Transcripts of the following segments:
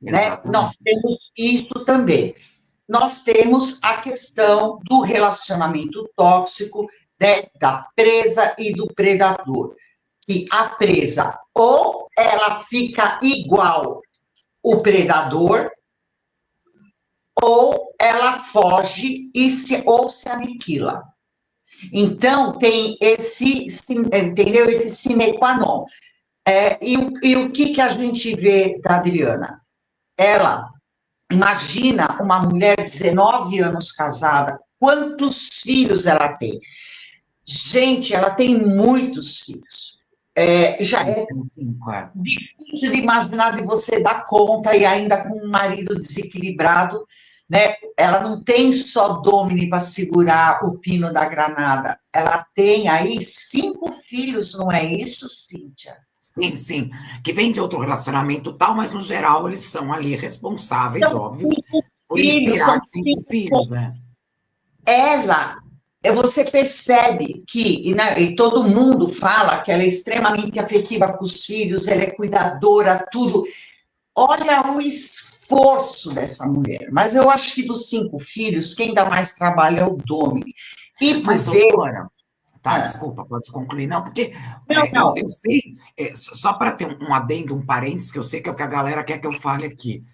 né? Nós Exatamente. temos isso também. Nós temos a questão do relacionamento tóxico, né, da presa e do predador. Que a presa ou ela fica igual o predador, ou ela foge ou se aniquila. Então, tem esse, entendeu? Esse sine qua non. E o que a gente vê da Adriana? Ela, imagina uma mulher de 19 anos casada, quantos filhos ela tem? Gente, ela tem muitos filhos. Já é difícil de imaginar de você dar conta e ainda com um marido desequilibrado, né? Ela não tem só Domini para segurar o pino da granada, ela tem aí 5 filhos, não é isso, Cíntia? Sim, sim, que vem de outro relacionamento tal, mas no geral eles são ali responsáveis, São óbvio, 5 por filhos, inspirar são 5 5. filhos, né? Ela, você percebe que, né, e todo mundo fala que ela é extremamente afetiva com os filhos, ela é cuidadora, tudo. Olha o esforço dessa mulher. Mas eu acho que dos 5 filhos, quem dá mais trabalho é o Domini. E por Mas, ver. doutora, tá, desculpa, pode concluir. Não, porque Não. eu sei, só para ter um adendo, um parênteses, que eu sei que é o que a galera quer que eu fale aqui.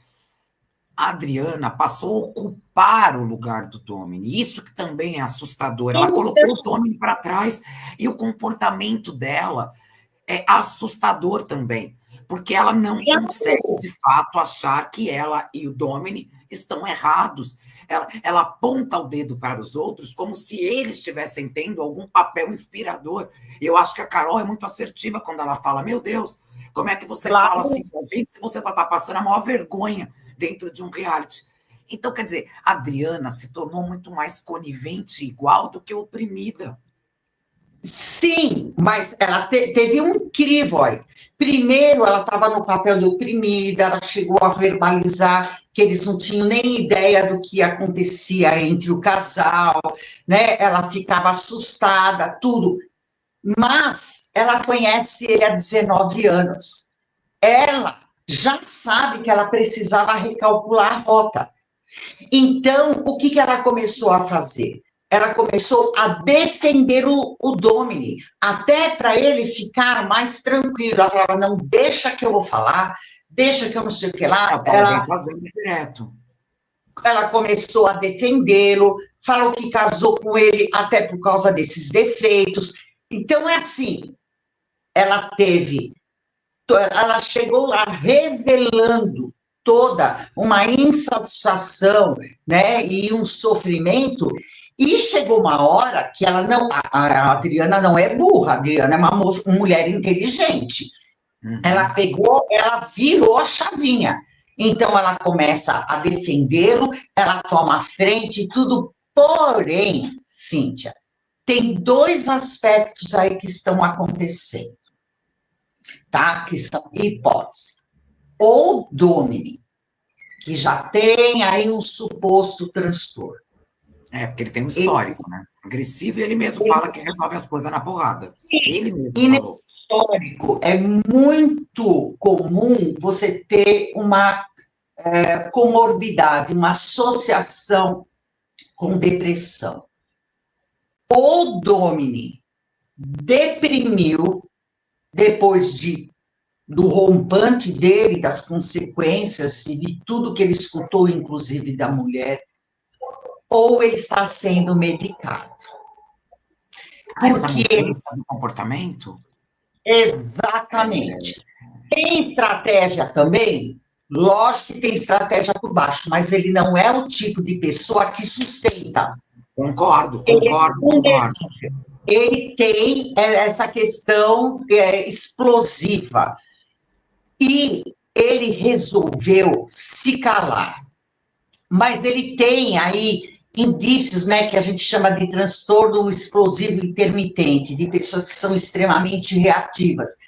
A Adriana passou a ocupar o lugar do Domini. Isso que também é assustador. Ela colocou o Domini para trás e o comportamento dela é assustador também, porque ela não consegue, de fato, achar que ela e o Domini estão errados. Ela aponta o dedo para os outros como se eles estivessem tendo algum papel inspirador. Eu acho que a Carol é muito assertiva quando ela fala, meu Deus, como é que você fala assim com a gente se você está passando a maior vergonha dentro de um reality? Então, quer dizer, a Adriana se tornou muito mais conivente e igual do que oprimida. Sim, mas ela teve um crivo aí. Primeiro, ela estava no papel de oprimida, ela chegou a verbalizar que eles não tinham nem ideia do que acontecia entre o casal, né? Ela ficava assustada, tudo. Mas ela conhece ele há 19 anos. Ela já sabe que ela precisava recalcular a rota. Então, o que ela começou a fazer? Ela começou a defender o Domini, até para ele ficar mais tranquilo. Ela falava, não, deixa que eu vou falar, deixa que eu não sei o que lá. Ela vem fazendo direto. Ela começou a defendê-lo, falou que casou com ele até por causa desses defeitos. Então, é assim, ela chegou lá revelando toda uma insatisfação, né, e um sofrimento, e chegou uma hora que ela não, a Adriana não é burra, a Adriana é uma mulher inteligente. Ela pegou, ela virou a chavinha. Então ela começa a defendê-lo, ela toma a frente e tudo. Porém, Cíntia, tem 2 aspectos aí que estão acontecendo, tá? Que são hipóteses. Ou Domini, que já tem aí um suposto transtorno. Porque ele tem um histórico, né? Agressivo, e ele mesmo fala que resolve as coisas na porrada. Ele mesmo falou. Nesse histórico, é muito comum você ter uma comorbidade, uma associação com depressão. O Domini deprimiu depois do rompante dele, das consequências e de tudo que ele escutou, inclusive da mulher, ou ele está sendo medicado. Porque ele sabe o comportamento? Exatamente. Tem estratégia também? Lógico que tem estratégia por baixo, mas ele não é o tipo de pessoa que sustenta. Concordo. Ele tem essa questão explosiva. E ele resolveu se calar. Mas ele tem aí indícios, né, que a gente chama de transtorno explosivo intermitente, de pessoas que são extremamente reativas.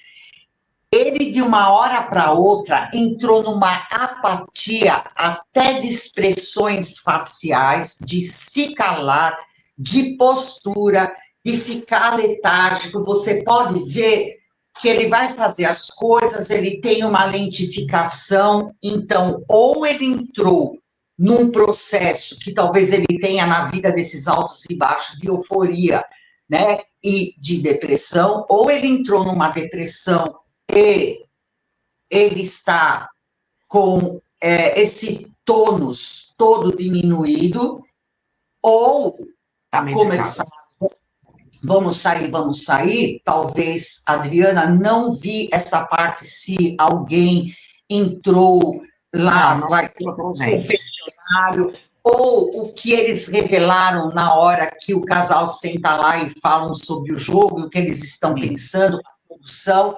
Ele, de uma hora para outra, entrou numa apatia até de expressões faciais, de se calar, de postura, de ficar letárgico. Você pode ver que ele vai fazer as coisas, ele tem uma lentificação, então, ou ele entrou num processo que talvez ele tenha na vida desses altos e baixos de euforia, né, e de depressão, ou ele entrou numa depressão e ele está com esse tônus todo diminuído, ou, como ele sabe, vamos sair, talvez, Adriana, não vi essa parte se alguém entrou lá, vai ter um confessionário, ou o que eles revelaram na hora que o casal senta lá e falam sobre o jogo, o que eles estão pensando, a produção,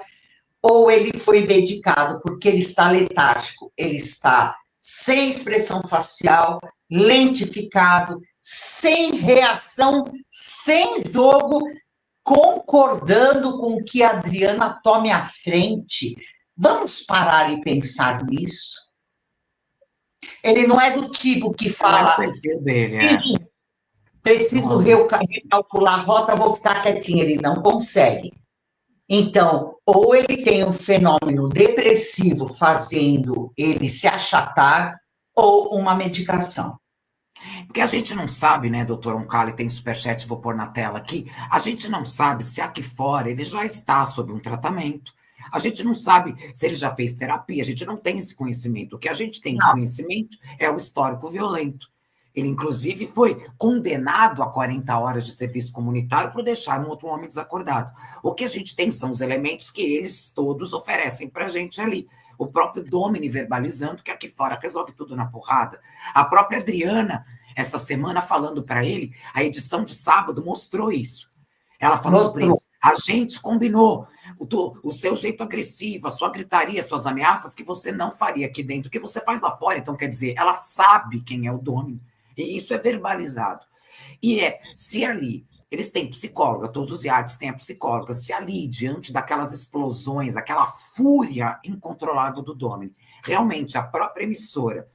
ou ele foi medicado, porque ele está letárgico, ele está sem expressão facial, lentificado, sem reação, sem jogo, concordando com que a Adriana tome a frente. Vamos parar e pensar nisso? Ele não é do tipo que fala, preciso recalcular a rota, vou ficar quietinho. Ele não consegue. Então, ou ele tem um fenômeno depressivo fazendo ele se achatar, ou uma medicação. Porque a gente não sabe, né, doutor Oncali, tem superchat, vou pôr na tela aqui, a gente não sabe se aqui fora ele já está sob um tratamento, a gente não sabe se ele já fez terapia, a gente não tem esse conhecimento. O que a gente tem de conhecimento é o histórico violento. Ele, inclusive, foi condenado a 40 horas de serviço comunitário por deixar um outro homem desacordado. O que a gente tem são os elementos que eles todos oferecem para a gente ali. O próprio Domini verbalizando que aqui fora resolve tudo na porrada. A própria Adriana, essa semana, falando para ele, a edição de sábado mostrou isso. Ela falou para ele, a gente combinou o seu jeito agressivo, a sua gritaria, as suas ameaças, que você não faria aqui dentro, que você faz lá fora. Então, quer dizer, ela sabe quem é o Domini. E isso é verbalizado. E se ali, eles têm psicóloga, todos os iates têm a psicóloga, se ali, diante daquelas explosões, aquela fúria incontrolável do Domini, realmente a própria emissora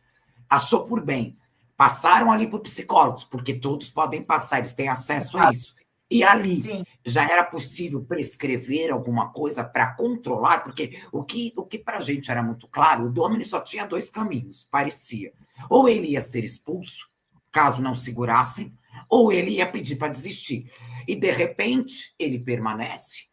achou por bem, passaram ali por psicólogos, porque todos podem passar, eles têm acesso a isso. E ali já era possível prescrever alguma coisa para controlar, porque o que para a gente era muito claro, o Domini só tinha 2 caminhos, parecia. Ou ele ia ser expulso, caso não segurassem, ou ele ia pedir para desistir. E, de repente, ele permanece.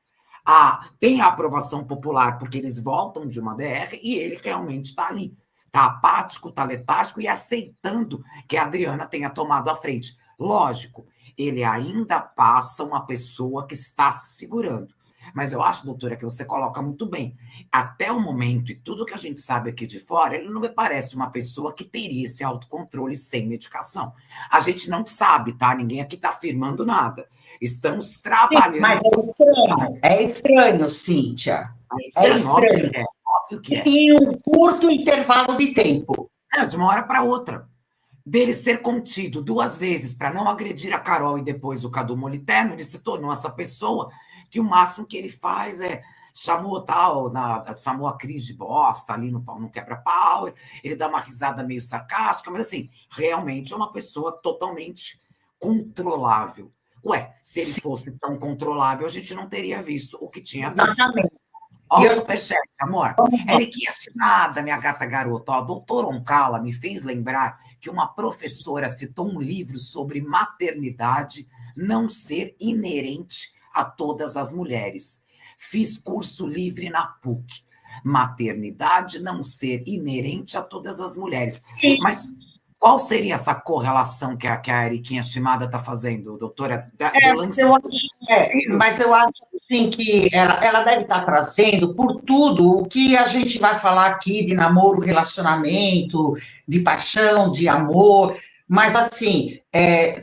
Tem a aprovação popular, porque eles voltam de uma DR, e ele realmente está ali. Está apático, está letárgico, e aceitando que a Adriana tenha tomado a frente. Lógico, ele ainda passa uma pessoa que está se segurando. Mas eu acho, doutora, que você coloca muito bem. Até o momento, e tudo que a gente sabe aqui de fora, ele não me parece uma pessoa que teria esse autocontrole sem medicação. A gente não sabe, tá? Ninguém aqui está afirmando nada. Estamos trabalhando... Sim, mas é estranho, Cíntia. É estranho. Óbvio que é. Em um curto intervalo de tempo. De uma hora para outra. Dele ser contido 2 vezes para não agredir a Carol e depois o Cadu Moliterno, ele se tornou essa pessoa que o máximo que ele faz é chamou a Cris de bosta ali no quebra-pau, ele dá uma risada meio sarcástica, mas assim, realmente é uma pessoa totalmente controlável. Se ele fosse tão controlável, a gente não teria visto o que tinha visto. Exatamente. Ó, o superchat, amor. Eriquinha nada, minha gata garota. Ó, doutor Oncala me fez lembrar que uma professora citou um livro sobre maternidade não ser inerente a todas as mulheres. Fiz curso livre na PUC. Maternidade não ser inerente a todas as mulheres. Mas qual seria essa correlação que a Eriquinha Estimada está fazendo, doutora? Mas eu acho assim, que ela deve estar trazendo, por tudo o que a gente vai falar aqui de namoro, relacionamento, de paixão, de amor... Mas, assim,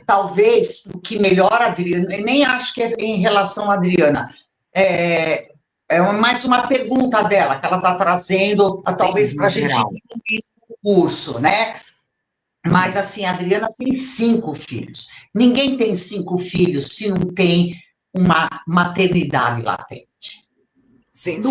talvez o que melhora a Adriana, eu nem acho que é em relação à Adriana, é mais uma pergunta dela, que ela está trazendo, talvez para a gente incluir no curso, né? Mas, assim, a Adriana tem 5 filhos. Ninguém tem 5 filhos se não tem uma maternidade latente. Sem dúvida.